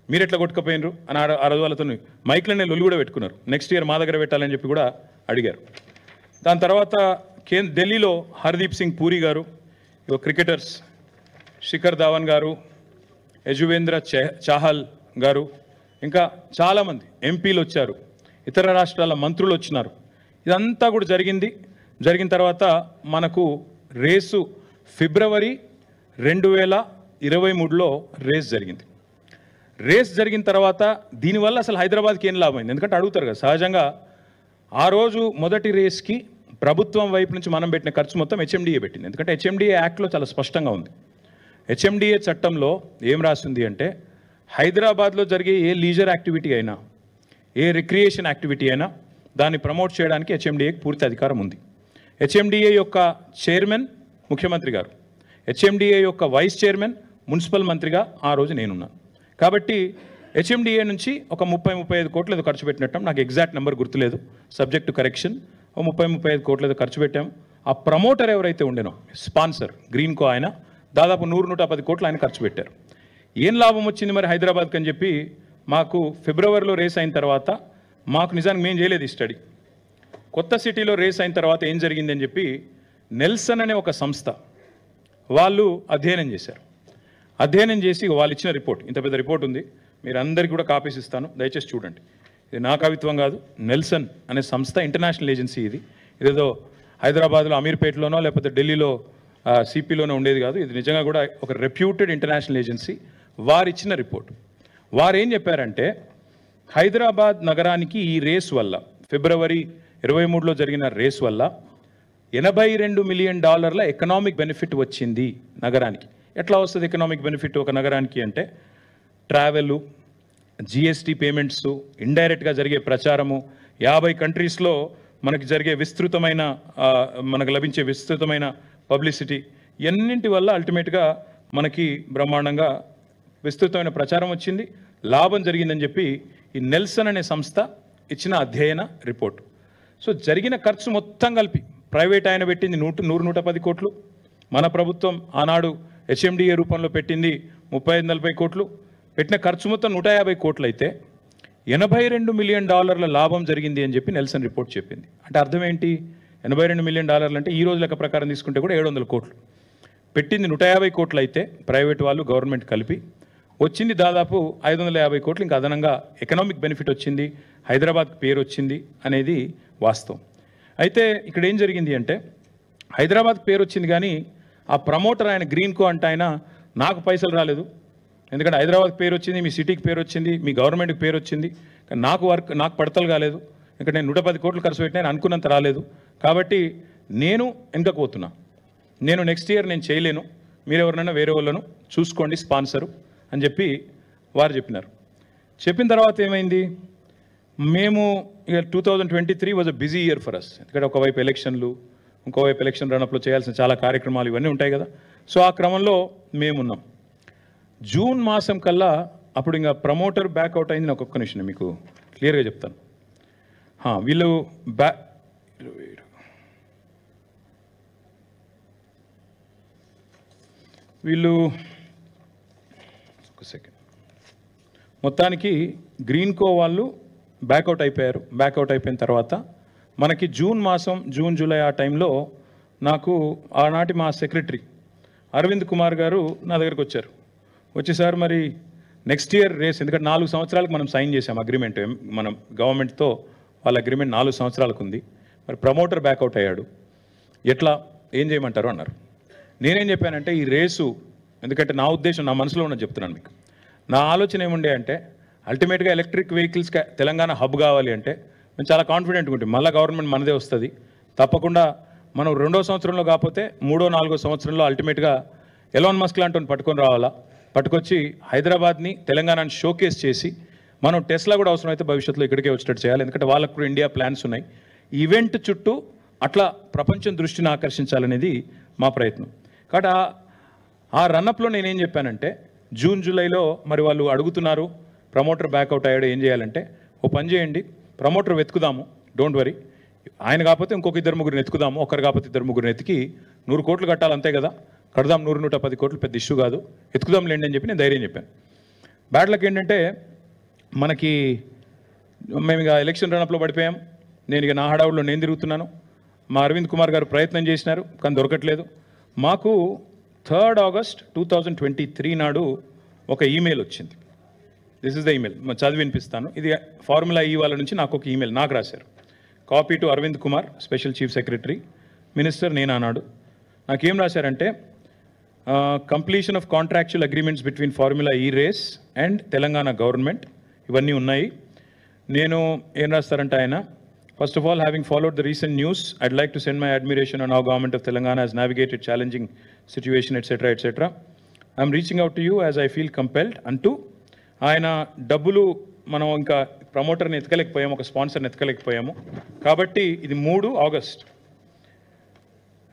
మీరు ఎట్లా కొట్టుకుపోయినరు అని ఆ రోజు వాళ్ళతో మైక్లనే లొల్లు కూడా పెట్టుకున్నారు. నెక్స్ట్ ఇయర్ మా దగ్గర పెట్టాలని చెప్పి కూడా అడిగారు. దాని తర్వాత ఢిల్లీలో హర్దీప్ సింగ్ పూరి గారు, క్రికెటర్స్ శిఖర్ ధావన్ గారు, యజువేంద్ర చాహల్ గారు, ఇంకా చాలామంది ఎంపీలు వచ్చారు, ఇతర రాష్ట్రాల మంత్రులు వచ్చినారు. ఇదంతా కూడా జరిగిన తర్వాత మనకు రేసు ఫిబ్రవరి 2023లో రేస్ జరిగింది. రేస్ జరిగిన తర్వాత దీనివల్ల అసలు హైదరాబాద్కి ఏం లాభమైంది? ఎందుకంటే అడుగుతారు కదా సహజంగా. ఆ రోజు మొదటి రేస్కి ప్రభుత్వం వైపు నుంచి మనం పెట్టిన ఖర్చు మొత్తం హెచ్ఎండిఏ పెట్టింది. ఎందుకంటే హెచ్ఎండిఏ యాక్ట్లో చాలా స్పష్టంగా ఉంది. హెచ్ఎండిఏ చట్టంలో ఏం రాసింది అంటే, హైదరాబాద్లో జరిగే ఏ లీజర్ యాక్టివిటీ అయినా, ఏ రిక్రియేషన్ యాక్టివిటీ అయినా దాన్ని ప్రమోట్ చేయడానికి హెచ్ఎండిఏకి పూర్తి అధికారం ఉంది. హెచ్ఎండిఏ యొక్క చైర్మన్ ముఖ్యమంత్రి గారు, హెచ్ఎండిఏ యొక్క వైస్ చైర్మన్ మున్సిపల్ మంత్రిగా ఆ రోజు నేనున్నాను. కాబట్టి హెచ్ఎండిఏ నుంచి ఒక 30-35 కోట్లు ఏదో ఖర్చు పెట్టినట్టు, నాకు ఎగ్జాక్ట్ నెంబర్ గుర్తులేదు, సబ్జెక్ట్ టు కరెక్షన్. 30-35 కోట్లు ఏదో ఖర్చు పెట్టాము. ఆ ప్రమోటర్ ఎవరైతే ఉండేనో, స్పాన్సర్ గ్రీన్కో, ఆయన దాదాపు 100-110 కోట్లు ఆయన ఖర్చు పెట్టారు. ఏం లాభం వచ్చింది మరి హైదరాబాద్కి అని చెప్పి మాకు ఫిబ్రవరిలో రేస్ అయిన తర్వాత, మాకు నిజానికి మేము చేయలేదు ఈ స్టడీ, కొత్త సిటీలో రేస్ అయిన తర్వాత ఏం జరిగిందని చెప్పి నెల్సన్ అనే ఒక సంస్థ వాళ్ళు అధ్యయనం చేశారు. అధ్యయనం చేసి వాళ్ళు ఇచ్చిన రిపోర్ట్, ఇంత పెద్ద రిపోర్ట్ ఉంది, మీరు అందరికీ కూడా కాపీస్ ఇస్తాను, దయచేసి చూడండి. ఇది నా కవిత్వం కాదు, నెల్సన్ అనే సంస్థ ఇంటర్నేషనల్ ఏజెన్సీ. ఇదేదో హైదరాబాద్లో అమీర్పేటలోనో లేకపోతే ఢిల్లీలో సిపిలోనో ఉండేది కాదు. ఇది నిజంగా కూడా ఒక రెప్యూటెడ్ ఇంటర్నేషనల్ ఏజెన్సీ. వారు ఇచ్చిన రిపోర్ట్, వారు ఏం చెప్పారంటే, హైదరాబాద్ నగరానికి ఈ రేస్ వల్ల, ఫిబ్రవరి 23లో జరిగిన రేస్ వల్ల $82 మిలియన్ ఎకనామిక్ బెనిఫిట్ వచ్చింది నగరానికి. ఎట్లా వస్తుంది ఎకనామిక్ బెనిఫిట్ ఒక నగరానికి అంటే, ట్రావెలు, జిఎస్టీ పేమెంట్స్, ఇండైరెక్ట్గా జరిగే ప్రచారము, 50 కంట్రీస్లో మనకి జరిగే మనకు లభించే విస్తృతమైన పబ్లిసిటీ, ఎన్నింటి వల్ల అల్టిమేట్గా మనకి బ్రహ్మాండంగా విస్తృతమైన ప్రచారం వచ్చింది, లాభం జరిగిందని చెప్పి ఈ నెల్సన్ అనే సంస్థ ఇచ్చిన అధ్యయన రిపోర్టు. సో జరిగిన ఖర్చు మొత్తం కలిపి ప్రైవేట్ ఆయన పెట్టింది 100-110 కోట్లు, మన ప్రభుత్వం ఆనాడు హెచ్ఎండిఏ రూపంలో పెట్టింది 35-40 కోట్లు, పెట్టిన ఖర్చు మొత్తం 150 కోట్లు అయితే $82 మిలియన్ లాభం జరిగింది అని చెప్పి నెల్సన్ రిపోర్ట్ చెప్పింది. అంటే అర్థం ఏంటి? $82 మిలియన్ అంటే ఈ రోజు లెక్క ప్రకారం తీసుకుంటే కూడా 700 కోట్లు. పెట్టింది 150 కోట్లు అయితే ప్రైవేట్ వాళ్ళు, గవర్నమెంట్ కలిపి వచ్చింది దాదాపు 550 కోట్లు. ఇంకా అదనంగా ఎకనామిక్ బెనిఫిట్ వచ్చింది, హైదరాబాద్కి పేరు వచ్చింది అనేది వాస్తవం. అయితే ఇక్కడ ఏం జరిగింది అంటే, హైదరాబాద్కి పేరు వచ్చింది కానీ ఆ ప్రమోటర్ ఆయన గ్రీన్కో అంటే ఆయన, నాకు పైసలు రాలేదు, ఎందుకంటే హైదరాబాద్కి పేరు వచ్చింది, మీ సిటీకి పేరు వచ్చింది, మీ గవర్నమెంట్కి పేరు వచ్చింది, కానీ నాకు పడతలు కాలేదు, ఎందుకంటే నేను 110 కోట్లు ఖర్చు పెట్టినా నేను అనుకున్నంత రాలేదు, కాబట్టి నేను వెనకకు పోతున్నా, నేను నెక్స్ట్ ఇయర్ నేను చేయలేను, మీరు ఎవరినైనా వేరే వాళ్ళను చూసుకోండి స్పాన్సరు అని చెప్పి వారు చెప్పినారు. చెప్పిన తర్వాత ఏమైంది, మేము ఇక 2023 was a busy year for us. ఎందుకంటే ఒకవైపు ఎలక్షన్లు, ఇంకోవైపు ఎలక్షన్ రన్అప్లో చేయాల్సిన చాలా కార్యక్రమాలు ఇవన్నీ ఉంటాయి కదా. సో ఆ క్రమంలో మేమున్నాం. జూన్ మాసం కల్లా అప్పుడు ఇంకా ప్రమోటర్ బ్యాక్అవుట్ అయింది. నాకు ఒక్క నిమిషం మీకు క్లియర్గా చెప్తాను. వీళ్ళు ఒక సెకండ్, మొత్తానికి గ్రీన్కో వాళ్ళు బ్యాక్అవుట్ అయిపోయారు. బ్యాక్అవుట్ అయిపోయిన తర్వాత మనకి జూన్ మాసం, జూన్ జూలై ఆ టైంలో నాకు ఆనాటి మా సెక్రటరీ అరవింద్ కుమార్ గారు నా దగ్గరికి వచ్చారు. వచ్చేసారి మరి నెక్స్ట్ ఇయర్ రేస్, ఎందుకంటే 4 సంవత్సరాలకు మనం సైన్ చేసాం అగ్రిమెంట్, మనం గవర్నమెంట్తో వాళ్ళ అగ్రిమెంట్ 4 సంవత్సరాలకు ఉంది. మరి ప్రమోటర్ బ్యాక్అవుట్ అయ్యాడు, ఎట్లా ఏం చేయమంటారు అన్నారు. నేనేం చెప్పానంటే ఈ రేసు, ఎందుకంటే నా ఉద్దేశం, నా మనసులో ఉన్నది చెప్తున్నాను మీకు. నా ఆలోచన ఏముండే అంటే అల్టిమేట్గా ఎలక్ట్రిక్ వెహికల్స్ తెలంగాణ హబ్ కావాలి అంటే మేము చాలా కాన్ఫిడెంట్గా ఉంటాం. మళ్ళీ గవర్నమెంట్ మనదే వస్తుంది తప్పకుండా. మనం 2వ సంవత్సరంలో కాకపోతే 3వ 4వ సంవత్సరంలో అల్టిమేట్గా ఎలాన్ మస్క్ లాంటి పట్టుకొని రావాలా, పట్టుకొచ్చి హైదరాబాద్ని తెలంగాణని షోకేస్ చేసి మనం టెస్లా కూడా అవసరమైతే భవిష్యత్తులో ఇక్కడికే వచ్చేటట్టు చేయాలి. ఎందుకంటే వాళ్ళకు కూడా ఇండియా ప్లాన్స్ ఉన్నాయి. ఈవెంట్ చుట్టూ అట్లా ప్రపంచం దృష్టిని ఆకర్షించాలనేది మా ప్రయత్నం. కాబట్టి ఆ రన్అప్లో నేనేం చెప్పానంటే జూన్ జూలైలో మరి వాళ్ళు అడుగుతున్నారు ప్రమోటర్ బ్యాక్అవుట్ అయ్యాడు ఏం చేయాలంటే, ఓ పని చేయండి, ప్రమోటర్ వెతుకుదాము, డోంట్ వరీ, ఆయన కాకపోతే ఇంకొక 2-3 ఎత్తుకుదాము, ఒకరు కాకపోతే 2-3 ఎత్తికి 100 కోట్లు కట్టాలి అంతే కదా, కడదాం, 100-110 కోట్లు పెద్ద ఇష్యూ కాదు, ఎత్తుకుదాం లేండి అని చెప్పి నేను ధైర్యం చెప్పాను. బ్యాడ్ లక్ ఏంటంటే మేము ఇక ఎలక్షన్ రన్అప్లో పడిపోయాం. నేను ఇక నా హడావుల్లో నేను తిరుగుతున్నాను. మా అరవింద్ కుమార్ గారు ప్రయత్నం చేసినారు కానీ దొరకట్లేదు. మాకు 3rd ఆగస్ట్ 2023 నాడు ఒక ఈమెయిల్ వచ్చింది. దిస్ ఇస్ ద ఈమెయిల్, చదివి వినిపిస్తాను. ఇది ఫార్ములా ఈ వాళ్ళ నుంచి నాకు ఒక ఈమెయిల్ నాకు రాశారు. Copy to Arvind Kumar, special chief secretary, minister నేను అన్నాడు. నాకేం రాశారంటే completion of contractual agreements between formula E race and Telangana government, ఇవన్నీ ఉన్నాయి. నేను ఏం రాస్తారంటే ఆయన, first of all, having followed the recent news, I'd like to send my admiration on how government of Telangana has navigated challenging situation, etc., etc. I'm reaching out to you as I feel compelled అంటూ ఆయన డబ్బులు మనం ఇంకా ప్రమోటర్ని ఎత్తుకలేకపోయాము, ఒక స్పాన్సర్ని ఎత్తుకలేకపోయాము, కాబట్టి ఇది 3 ఆగస్ట్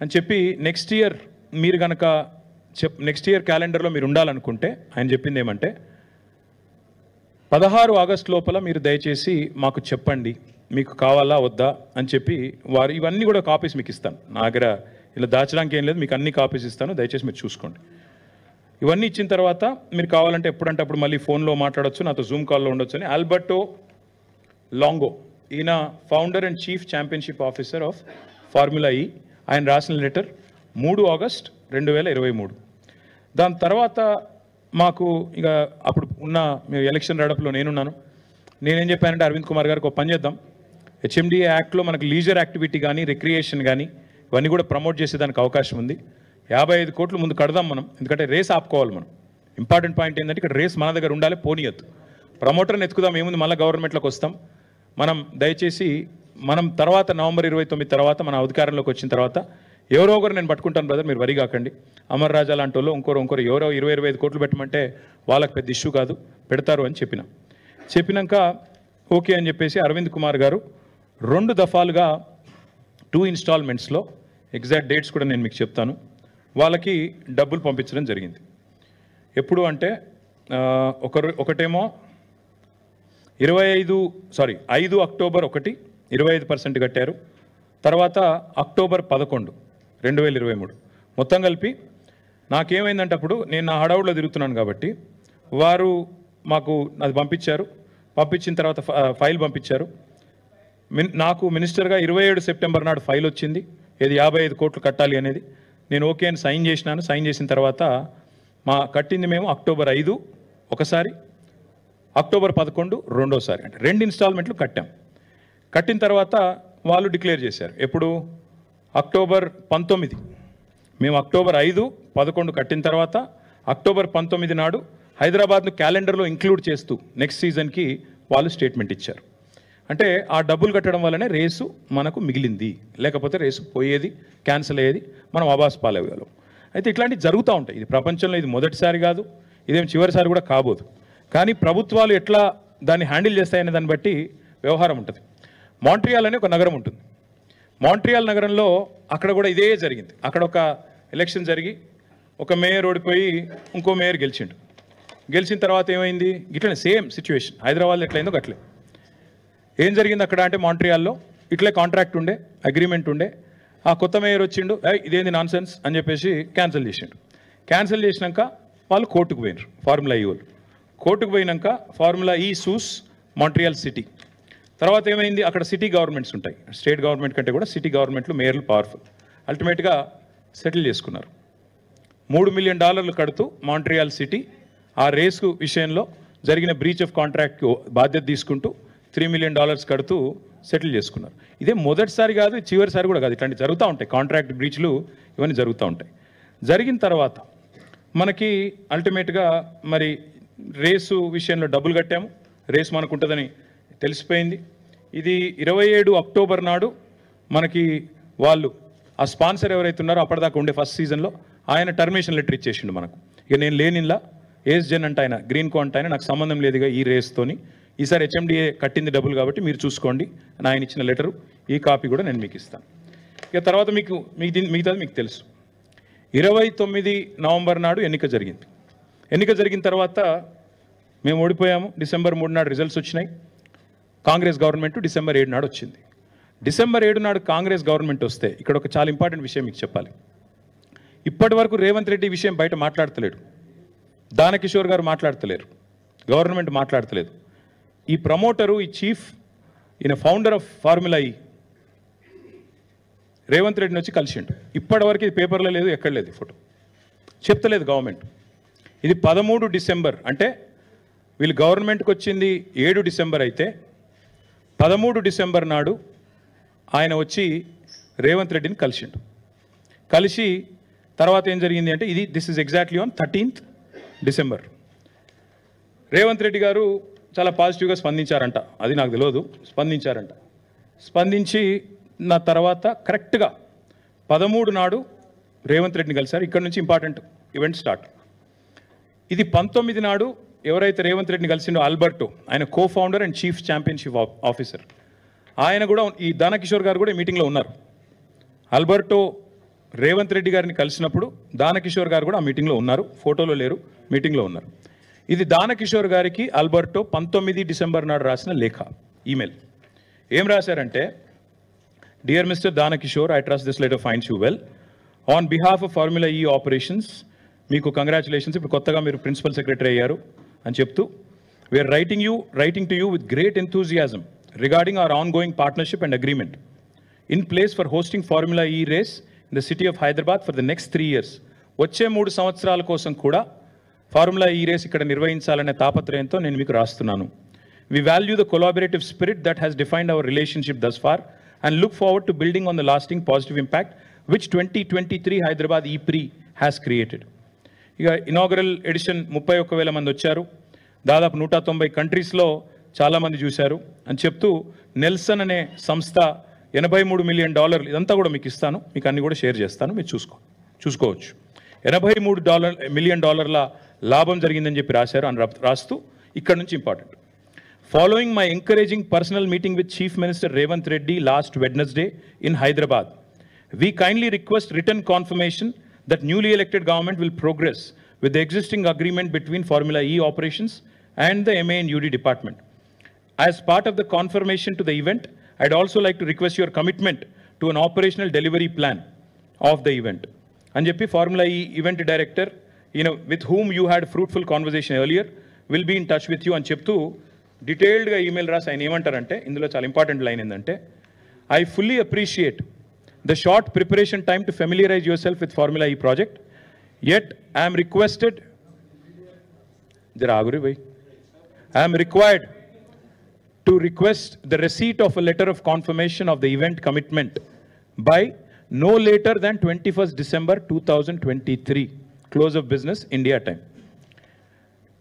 అని చెప్పి నెక్స్ట్ ఇయర్ మీరు కనుక నెక్స్ట్ ఇయర్ క్యాలెండర్లో మీరు ఉండాలనుకుంటే ఆయన చెప్పింది ఏమంటే 16 ఆగస్ట్ లోపల మీరు దయచేసి మాకు చెప్పండి మీకు కావాలా వద్దా అని చెప్పి వారు ఇవన్నీ కూడా కాపీస్ మీకు ఇస్తాను. నా దగ్గర ఇలా దాచడానికి ఏం లేదు, మీకు అన్ని కాపీస్ ఇస్తాను, దయచేసి మీరు చూసుకోండి. ఇవన్నీ ఇచ్చిన తర్వాత మీరు కావాలంటే ఎప్పుడంటే అప్పుడు మళ్ళీ ఫోన్లో మాట్లాడవచ్చు, నాతో జూమ్ కాల్లో ఉండొచ్చు అని ఆల్బర్టో లాంగో, ఈయన founder and chief championship officer of formula ఈ, ఆయన రాసిన లెటర్ 3 ఆగస్ట్ 2023. దాని తర్వాత మాకు ఇక అప్పుడు ఉన్న ఎలక్షన్ రడప్లో నేనున్నాను. నేనేం చెప్పానంటే అరవింద్ కుమార్ గారికి ఒక పని చేద్దాం, హెచ్ఎండిఏ యాక్ట్లో మనకు లీజర్ యాక్టివిటీ కానీ రిక్రియేషన్ కానీ ఇవన్నీ కూడా ప్రమోట్ చేసేదానికి అవకాశం ఉంది. 55 కోట్లు ముందు కడదాం మనం, ఎందుకంటే రేస్ ఆపుకోవాలి మనం. ఇంపార్టెంట్ పాయింట్ ఏంటంటే ఇక్కడ రేస్ మన దగ్గర ఉండాలి, పోనీయద్దు. ప్రమోటర్ని ఎత్తుకుదాం, ఏముంది మళ్ళీ గవర్నమెంట్లోకి వస్తాం మనం. దయచేసి మనం తర్వాత నవంబర్ 29 తర్వాత మన అధికారంలోకి వచ్చిన తర్వాత ఎవరో ఒకరు నేను పట్టుకుంటాను బ్రదర్, మీరు వరి కాకండి. అమర్ రాజా లాంటి వాళ్ళు ఇంకోరు ఎవరో 20-25 కోట్లు పెట్టమంటే వాళ్ళకి పెద్ద ఇష్యూ కాదు, పెడతారు అని చెప్పినాక ఓకే అని చెప్పేసి అరవింద్ కుమార్ గారు 2 దఫాలుగా 2 ఇన్స్టాల్మెంట్స్లో, ఎగ్జాక్ట్ డేట్స్ కూడా నేను మీకు చెప్తాను, వాళ్ళకి డబ్బులు పంపించడం జరిగింది. ఎప్పుడు అంటే ఒకటేమో 5 అక్టోబర్ 1 25% కట్టారు. తర్వాత అక్టోబర్ 11, 2023. మొత్తం కలిపి నాకేమైందంటే అప్పుడు నేను నా హడావుడిలో తిరుగుతున్నాను కాబట్టి వారు మాకు అది పంపించిన తర్వాత ఫైల్ పంపించారు. నాకు మినిస్టర్గా 27 సెప్టెంబర్ నాడు ఫైల్ వచ్చింది, ఏది 55 కోట్లు కట్టాలి అనేది. నేను ఓకే అని సైన్ చేసినాను. సైన్ చేసిన తర్వాత కట్టింది మేము అక్టోబర్ 5 ఒకసారి, అక్టోబర్ 11 రెండోసారి, అంటే 2 ఇన్స్టాల్మెంట్లు కట్టాం. కట్టిన తర్వాత వాళ్ళు డిక్లేర్ చేశారు ఎప్పుడు, అక్టోబర్ 19. మేము అక్టోబర్ 5, 11 కట్టిన తర్వాత అక్టోబర్ 19 నాడు హైదరాబాద్ను క్యాలెండర్లో ఇంక్లూడ్ చేస్తూ నెక్స్ట్ సీజన్కి వాళ్ళు స్టేట్మెంట్ ఇచ్చారు. అంటే ఆ డబ్బులు కట్టడం వల్లనే రేసు మనకు మిగిలింది, లేకపోతే రేసు పోయేది, క్యాన్సిల్ అయ్యేది, మనం అబాస్ పాలయ్యేవాళ్ళం. అయితే ఇట్లాంటివి జరుగుతూ ఉంటాయి. ఇది ప్రపంచంలో ఇది మొదటిసారి కాదు, ఇదేం చివరిసారి కూడా కాబోదు. కానీ ప్రభుత్వాలు ఎట్లా దాన్ని హ్యాండిల్ చేస్తాయనే దాన్ని బట్టి వ్యవహారం ఉంటుంది. మాంట్రియాల్ అనే ఒక నగరం ఉంటుంది. మాంట్రియాల్ నగరంలో అక్కడ కూడా ఇదే జరిగింది. అక్కడ ఒక ఎలక్షన్ జరిగి ఒక మేయర్ ఓడిపోయి ఇంకో మేయర్ గెలిచిన తర్వాత ఏమైంది, ఇట్లనే సేమ్ సిచ్యువేషన్ హైదరాబాద్లో ఎట్లయిందో అట్లే. ఏం జరిగింది అక్కడ అంటే మాంట్రియాల్లో ఇట్లే కాంట్రాక్ట్ ఉండే, అగ్రిమెంట్ ఉండే. ఆ కొత్త మేయర్ వచ్చిండు, ఇదేంది నాన్ సెన్స్ అని చెప్పేసి క్యాన్సిల్ చేసినాక వాళ్ళు కోర్టుకు పోయినారు. ఫార్ములా ఈ వాళ్ళు కోర్టుకు పోయినాక ఫార్ములా ఈ సూస్ మాంట్రియాల్ సిటీ. తర్వాత ఏమైంది, అక్కడ సిటీ గవర్నమెంట్స్ ఉంటాయి, స్టేట్ గవర్నమెంట్ కంటే కూడా సిటీ గవర్నమెంట్లు మేయర్లు పవర్ఫుల్. అల్టిమేట్గా సెటిల్ చేసుకున్నారు. $3 మిలియన్ కడుతూ మాంట్రియాల్ సిటీ ఆ రేసు విషయంలో జరిగిన బ్రీచ్ ఆఫ్ కాంట్రాక్ట్ బాధ్యత తీసుకుంటూ $3 మిలియన్ కడుతూ సెటిల్ చేసుకున్నారు. ఇదే మొదటిసారి కాదు, చివరిసారి కూడా కాదు, ఇట్లాంటి జరుగుతూ ఉంటాయి. కాంట్రాక్ట్ బ్రీచ్లు ఇవన్నీ జరుగుతూ ఉంటాయి. జరిగిన తర్వాత మనకి అల్టిమేట్గా మరి రేసు విషయంలో డబ్బులు కట్టాము, రేసు మనకు ఉంటుందని తెలిసిపోయింది. ఇది 27 అక్టోబర్ నాడు మనకి వాళ్ళు ఆ స్పాన్సర్ ఎవరైతే ఉన్నారో అప్పటిదాకా ఉండే ఫస్ట్ సీజన్లో ఆయన టర్మినేషన్ లెటర్ ఇచ్చేసిండు మనకు. ఇక నేను లేనిలా ఏస్ జెన్ అంటే ఆయన గ్రీన్ కో అంటే ఆయన నాకు సంబంధం లేదుగా ఈ రేస్తోని, ఈసారి హెచ్ఎండిఏ కట్టింది డబ్బులు కాబట్టి మీరు చూసుకోండి అని ఆయన ఇచ్చిన లెటరు, ఈ కాపీ కూడా నేను మీకు ఇస్తాను. ఇక తర్వాత మిగతాది మీకు తెలుసు. 29 నవంబర్ నాడు ఎన్నిక జరిగింది. ఎన్నిక జరిగిన తర్వాత మేము ఓడిపోయాము. డిసెంబర్ 3 నాడు రిజల్ట్స్ వచ్చినాయి. కాంగ్రెస్ గవర్నమెంట్ డిసెంబర్ 7 నాడు వచ్చింది. డిసెంబర్ 7 నాడు కాంగ్రెస్ గవర్నమెంట్ వస్తే ఇక్కడ ఒక చాలా ఇంపార్టెంట్ విషయం మీకు చెప్పాలి. ఇప్పటి వరకు రేవంత్ రెడ్డి విషయం బయట మాట్లాడతలేడు, దానకిషోర్ గారు మాట్లాడతలేరు, గవర్నమెంట్ మాట్లాడతలేదు. ఈ ప్రమోటరు, ఈ చీఫ్, ఈయన ఫౌండర్ ఆఫ్ ఫార్ములా ఈ రేవంత్ రెడ్డిని వచ్చి కలిసిండు. ఇప్పటివరకు ఇది పేపర్లో లేదు, ఎక్కడ లేదు, ఫోటో చెప్తలేదు గవర్నమెంట్. ఇది 13 డిసెంబర్ అంటే వీళ్ళు గవర్నమెంట్కి వచ్చింది 7 డిసెంబర్ అయితే 13 డిసెంబర్ నాడు ఆయన వచ్చి రేవంత్ రెడ్డిని కలిసిండు. కలిసి తర్వాత ఏం జరిగింది అంటే this is exactly on 13th December. Revanth Reddy గారు చాలా పాజిటివ్గా స్పందించారంట, అది నాకు తెలియదు, స్పందించారంట. స్పందించి నా తర్వాత కరెక్ట్గా 13 నాడు రేవంత్ రెడ్డిని కలిశారు. ఇక్కడ నుంచి ఇంపార్టెంట్ ఈవెంట్ స్టార్ట్. ఇది 19 నాడు ఎవరైతే రేవంత్ రెడ్డిని కలిసిండో ఆల్బర్టో, ఆయన co founder and chief championship officer, ఆయన కూడా ఈ దానకిషోర్ గారు కూడా ఈ మీటింగ్లో ఉన్నారు. ఆల్బర్టో రేవంత్ రెడ్డి గారిని కలిసినప్పుడు దానకిషోర్ గారు కూడా ఆ మీటింగ్లో ఉన్నారు, ఫోటోలో లేరు, మీటింగ్లో ఉన్నారు. ఇది దానకిషోర్ గారికి ఆల్బర్టో 19 డిసెంబర్ నాడు రాసిన లేఖ, ఈమెయిల్. ఏం రాశారంటే, dear mister Danakishore, I trust this letter finds you well. On behalf of formula E operations, మీకు కంగ్రాచులేషన్స్, ఇప్పుడు కొత్తగా మీరు ప్రిన్సిపల్ సెక్రటరీ అయ్యారు అని చెప్తూ, we are writing to you with great enthusiasm regarding our ongoing partnership and agreement in place for hosting Formula E race in the city of Hyderabad for the next 3 years. వచ్చే 3 సంవత్సరాల కోసం కూడా ఫార్ములా ఈ రేస్ ఇక్కడ నిర్వహించాలనే తాపత్రయంతో నేను మీకు రాస్తున్నాను. We value the collaborative spirit that has defined our relationship thus far and look forward to building on the lasting positive impact which 2023 Hyderabad E-Prix has created. ఇక ఇనాగరల్ ఎడిషన్ 31,000 మంది వచ్చారు, దాదాపు 190 కంట్రీస్లో చాలామంది చూశారు అని చెప్తూ, నెల్సన్ అనే సంస్థ $83 మిలియన్, ఇదంతా కూడా మీకు ఇస్తాను, మీకు అన్ని కూడా షేర్ చేస్తాను, మీరు చూసుకోవచ్చు. $83 మిలియన్ లాభం జరిగిందని చెప్పి రాశారు అని రాస్తూ, ఇక్కడ నుంచి important. Following my encouraging personal meeting with chief minister Revanth Reddy last Wednesday in Hyderabad, we kindly request written confirmation that newly elected government will progress with the existing agreement between Formula E operations and the MA and UD department. As part of the confirmation to the event, I'd also like to request your commitment to an operational delivery plan of the event. And చెప్పి Formula E event director, with whom you had fruitful conversation earlier, will be in touch with you అని చెప్తూ డీటెయిల్డ్గా ఈమెయిల్ రాసి ఆయన ఏమంటారంటే, ఇందులో చాలా ఇంపార్టెంట్ లైన్ ఏంటంటే, I fully appreciate the short preparation time to familiarize yourself with Formula E project, yet I am required to request the receipt of a letter of confirmation of the event commitment by no later than 21st December 2023, close of business India time.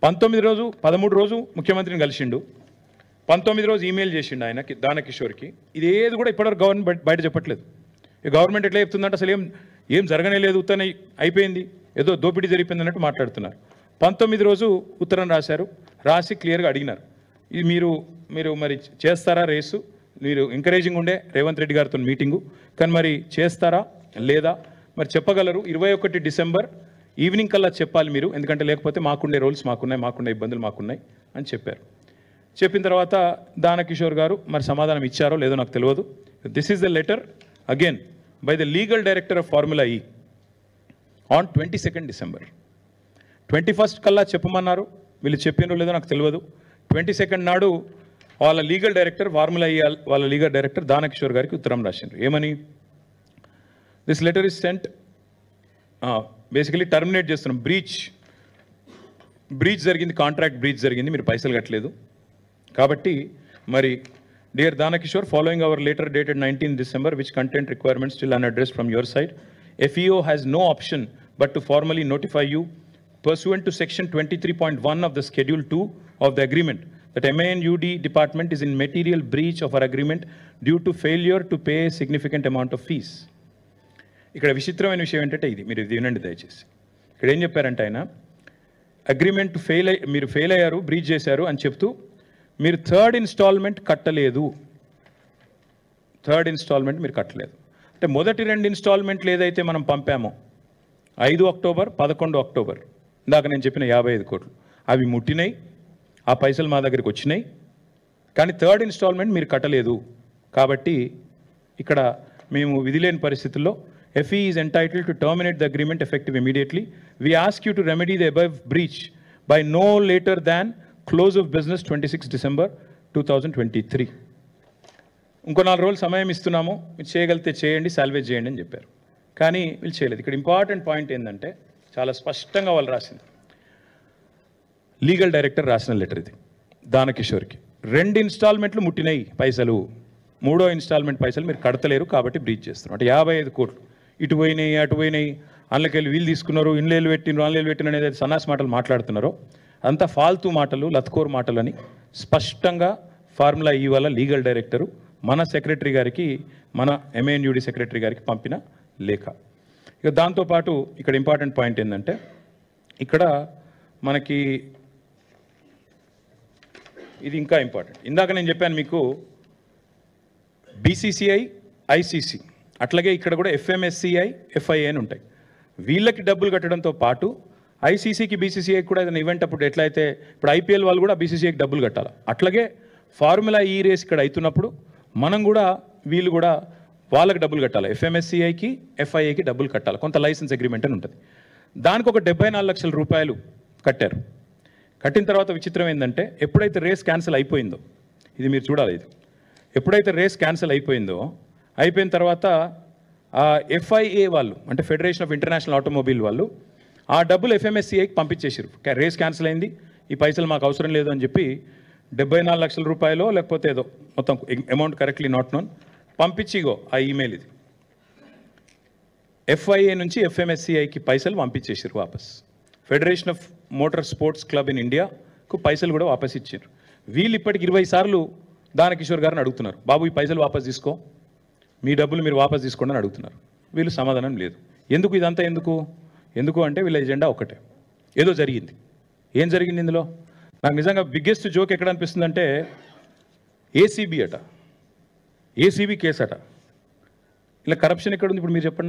13 రోజు ముఖ్యమంత్రిని కలిసిండు, 19 రోజు ఈమెయిల్ చేసిండు ఆయన దానకిషోర్కి. ఇది ఏది కూడా ఇప్పటివరకు గవర్నమెంట్ బయట చెప్పట్లేదు. ఈ గవర్నమెంట్ ఎట్లా చెప్తుందంటే అసలు ఏం జరగనే లేదు, ఉత్తనే అయిపోయింది, ఏదో దోపిడీ జరిగిపోయింది అన్నట్టు మాట్లాడుతున్నారు. 19 రోజు ఉత్తరం రాశారు, రాసి క్లియర్గా అడిగినారు, ఇది మీరు మరి చేస్తారా రేసు, మీరు ఎంకరేజింగ్ ఉండే రేవంత్ రెడ్డి గారితో మీటింగు, కానీ మరి చేస్తారా లేదా మరి చెప్పగలరు. 21 డిసెంబర్ ఈవినింగ్ కల్లా చెప్పాలి మీరు, ఎందుకంటే లేకపోతే మాకుండే రూల్స్ మాకుండే ఇబ్బందులు మాకున్నాయి అని చెప్పారు. చెప్పిన తర్వాత దానకిషోర్ గారు మరి సమాధానం ఇచ్చారో లేదో నాకు తెలియదు. This is the letter again by the legal director of formula ఈ ఆన్ 22nd డిసెంబర్. 21st కల్లా చెప్పమన్నారు, వీళ్ళు చెప్పినో లేదో నాకు తెలియదు. 22nd నాడు వాళ్ళ లీగల్ డైరెక్టర్ ఫార్ములా ఈ వాళ్ళ లీగల్ డైరెక్టర్ దానకిషోర్ గారికి ఉత్తరం రాసిండ్రు. ఏమని, this letter is sent, basically terminate చేస్తున్నాం, బ్రీచ్ జరిగింది, కాంట్రాక్ట్ బ్రీచ్ జరిగింది, మీరు పైసలు కట్టలేదు కాబట్టి మరి dear Danakishore, following our letter dated 19th December which content requirements still unaddressed from your side, FEO has no option but to formally notify you, pursuant to Section 23.1 of the Schedule 2 of the agreement, that MANUD department is in material breach of our agreement due to failure to pay a significant amount of fees. ఇక్కడ విచిత్రమైన విషయం ఏంటంటే ఇది మీరు వినండి దయచేసి. ఇక్కడ ఏం చెప్పారంటే ఆయన అగ్రిమెంట్ మీరు ఫెయిల్ అయ్యారు, బ్రీచ్ చేశారు అని చెప్తూ మీరు థర్డ్ ఇన్స్టాల్మెంట్ మీరు కట్టలేదు. అంటే మొదటి 2 ఇన్స్టాల్మెంట్లు ఏదైతే మనం పంపామో 5 అక్టోబర్ 11 అక్టోబర్ ఇందాక నేను చెప్పిన 55 కోట్లు అవి ముట్టినాయి, ఆ పైసలు మా దగ్గరికి వచ్చినాయి. కానీ థర్డ్ ఇన్స్టాల్మెంట్ మీరు కట్టలేదు కాబట్టి ఇక్కడ మేము విధిలేని పరిస్థితుల్లో FE is entitled to terminate the agreement effective immediately. We ask you to remedy the above breach by no later than close of business 26 December 2023. ఇంకో 4 రోజులు సమయం ఇస్తున్నాము, మీరు చేయగలిగితే చేయండి, సాల్వేజ్ చేయండి అని చెప్పారు. కానీ వీళ్ళు చేయలేదు. ఇక్కడ ఇంపార్టెంట్ పాయింట్ ఏంటంటే చాలా స్పష్టంగా వాళ్ళు రాసింది, లీగల్ డైరెక్టర్ రాసిన లెటర్ ఇది దానకిషోర్కి. 2 ఇన్స్టాల్మెంట్లు ముట్టినాయి పైసలు, 3వ ఇన్స్టాల్మెంట్ పైసలు మీరు కడతలేరు కాబట్టి బ్రీచ్ చేస్తున్నారు. అంటే 55 కోట్లు ఇటు పోయినాయి అటు పోయినాయి, అందులోకెళ్ళి వీళ్ళు తీసుకున్నారు, ఇన్లేలు పెట్టినారు ఆన్లైన్లు పెట్టిన అనేది సన్నాసి మాటలు మాట్లాడుతున్నారో అంతా ఫాల్తూ మాటలు, లత్కోర్ మాటలు అని స్పష్టంగా ఫార్ములా ఈ వల్ల లీగల్ డైరెక్టరు మన సెక్రటరీ గారికి, మన MANUD సెక్రటరీ గారికి పంపిన లేఖ. ఇక దాంతోపాటు ఇక్కడ ఇంపార్టెంట్ పాయింట్ ఏంటంటే ఇక్కడ మనకి ఇది ఇంకా ఇంపార్టెంట్. ఇందాక నేను చెప్పాను మీకు BCCI, ICC అట్లాగే ఇక్కడ కూడా FMSCI, FIA అని ఉంటాయి. వీళ్ళకి డబ్బులు కట్టడంతో పాటు ICCకి BCCI కూడా ఏదైనా ఈవెంట్ అప్పుడు ఎట్లయితే ఇప్పుడు IPL వాళ్ళు కూడా BCCIకి డబ్బులు కట్టాలి, అట్లాగే ఫార్ములా ఈ రేస్ ఇక్కడ అవుతున్నప్పుడు మనం కూడా వీళ్ళు కూడా వాళ్ళకి డబ్బులు కట్టాలి, FMSCIకి FIAకి డబ్బులు కట్టాలి, కొంత లైసెన్స్ అగ్రిమెంట్ అని ఉంటుంది. దానికి ఒక 74 లక్షల రూపాయలు కట్టారు. కట్టిన తర్వాత విచిత్రం ఏంటంటే ఎప్పుడైతే రేస్ క్యాన్సిల్ అయిపోయిందో, ఇది మీరు చూడాలి, ఇది ఎప్పుడైతే రేస్ క్యాన్సిల్ అయిపోయిన తర్వాత FIA వాళ్ళు అంటే ఫెడరేషన్ ఆఫ్ ఇంటర్నేషనల్ ఆటోమొబైల్ వాళ్ళు ఆ డబ్బులు FMSCIకి పంపించేసారు. రేస్ క్యాన్సిల్ అయింది, ఈ పైసలు మాకు అవసరం లేదు అని చెప్పి 74 లక్షల రూపాయలు లేకపోతే ఏదో మొత్తం అమౌంట్ కరెక్ట్లీ నాట్ నోన్ పంపించిగో ఆ ఈమెయిల్ ఇది FIA నుంచి FMSCIకి పైసలు పంపించేసారు వాపస్. Federation of motor sports club in ఇండియాకు పైసలు కూడా వాపస్ ఇచ్చారు. వీళ్ళు ఇప్పటికి 20 సార్లు దానకిషోర్ గారిని అడుగుతున్నారు, బాబు ఈ పైసలు వాపస్ తీసుకో, మీ డబ్బులు మీరు వాపస్ తీసుకోండి అని అడుగుతున్నారు. వీళ్ళు సమాధానం లేదు. ఎందుకు ఇదంతా ఎందుకు అంటే వీళ్ళ ఎజెండా ఒకటే, ఏదో జరిగింది. ఏం జరిగింది ఇందులో? నాకు నిజంగా బిగ్గెస్ట్ జోక్ ఎక్కడ అనిపిస్తుందంటే ACB కేసు అట. ఇలా కరప్షన్ ఎక్కడ ఉంది ఇప్పుడు మీరు చెప్పండి.